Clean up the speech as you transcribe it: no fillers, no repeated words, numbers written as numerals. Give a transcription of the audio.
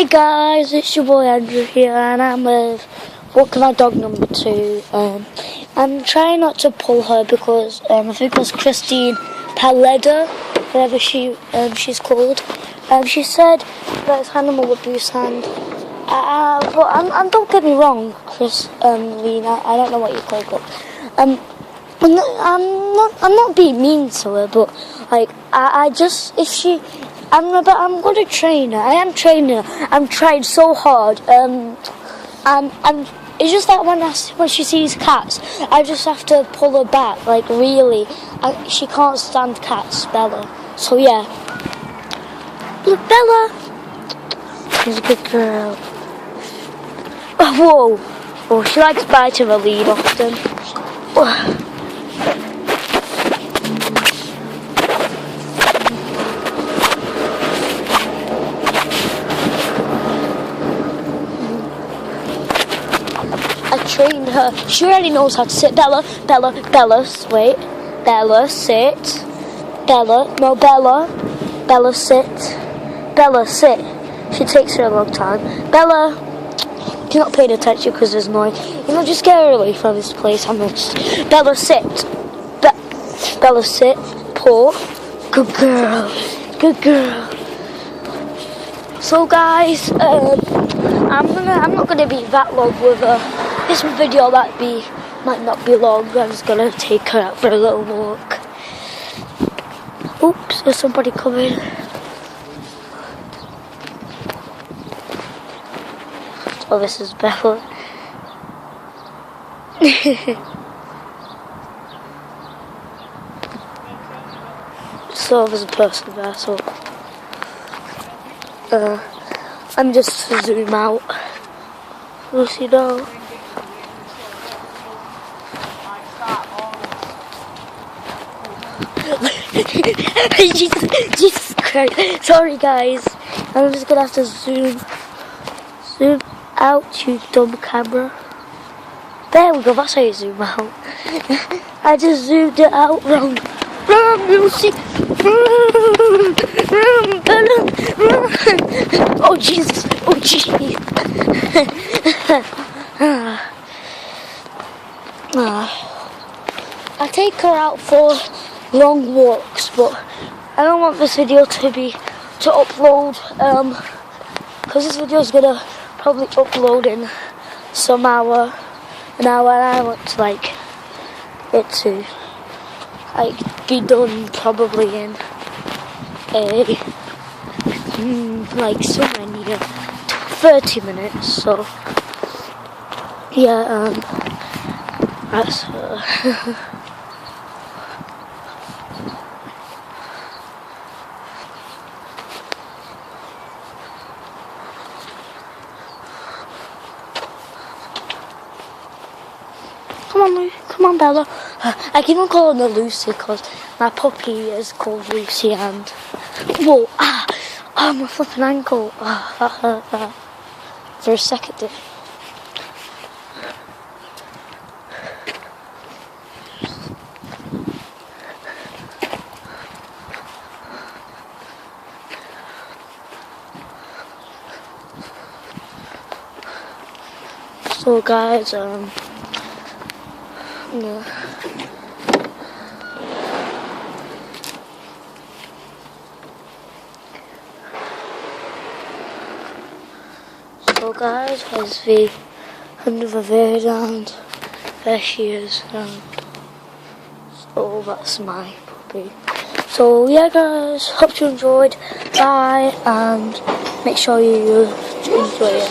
Hey guys, it's your boy Andrew here, and I'm with walking my dog number 2. I'm trying not to pull her because I think it was Christine Paletta, whatever she's called. She said that it's animal abuse, and but don't get me wrong, Lena. I don't know what you call it. I'm not being mean to her, but like I just if she. I'm going to train her. I am training her. I'm trying so hard. And it's just that when she sees cats, I just have to pull her back. Like really, she can't stand cats, Bella. So yeah. Look, Bella. She's a good girl. Oh, whoa. Oh, she likes biting her lead often. Oh. Trained her. She already knows how to sit. Bella, wait. Bella, sit. Bella, no, Bella, sit. Bella, sit. She takes her a long time. Bella, you're not paying attention because there's noise. You know, just get her away from this place. Bella, sit. Bella, sit. Paw. Good girl. Good girl. So guys, I'm not gonna be that long with her. This video might not be long. I'm just gonna take her out for a little walk. Oops, there's somebody coming. Oh, this is Bella. So there's a person there, so I'm just to zoom out. We'll see now. Jesus Christ. Sorry guys. I'm just gonna have to zoom out, you dumb camera. There we go, that's how you zoom out. I just zoomed it out wrong. Run, Lucy! Run! Run, Bella! Run! Oh Jesus! Oh jeez! I take her out for long walks, but I don't want this video to upload because this video is gonna probably upload in an hour, and I want to it to be done probably in somewhere near 30 minutes. So yeah, that's Come on, Bella. I can even call her Lucy because my puppy is called Lucy, and whoa, my flipping ankle. That hurt that for a second. So guys, yeah. So guys, here's the end of the video, and there she is. So that's my puppy. So yeah guys, hope you enjoyed. Bye, and make sure you enjoy it.